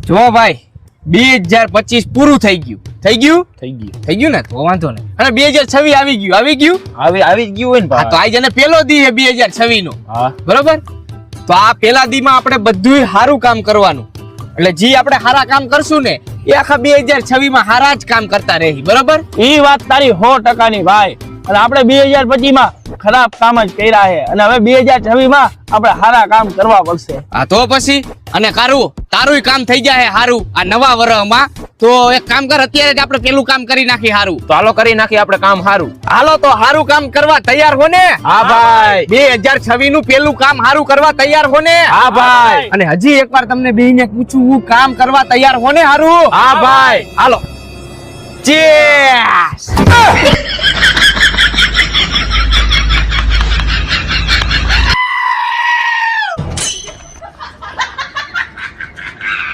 જો ભાઈ 2025 પૂરું થઈ ગયું ને તો વાંધો નહીં. અને 2026 આવી ગયું આવી ગયું હોય ને હા તો આજે પેલો દી છે 2026 નો. હા બરોબર. તો આ પેલા દી માં આપણે બધું સારું કામ કરવાનું. એટલે જે આપણે સારા કામ કરશું ને એ આખા 2026 માં સારા જ કામ કરતા રહી. બરોબર. ઈ વાત તારી 100% ની ભાઈ. અને આપણે 2025 માં ખરાબ કામ જ કર્યા છે અને હવે 2026 માં આપણે સારા કામ કરવા પડશે. હા તો પછી અને તારું કામ થઈ જાય સારું આ નવા વર્ષમાં. તો એક કામ કર, અત્યારે જ આપણે પેલું કામ કરી નાખી સારું. તો હાલો કરી નાખી આપણે કામ સારું. હાલો તો સારું કામ કરવા તૈયાર હો ને? હા ભાઈ. 2026 નું પેલું કામ સારું કરવા તૈયાર હો ને? હા ભાઈ. અને હજી એકવાર તમને બેયને પૂછું, હું કામ કરવા તૈયાર હો ને સારું? હા ભાઈ. હાલો. ચીયર્સ.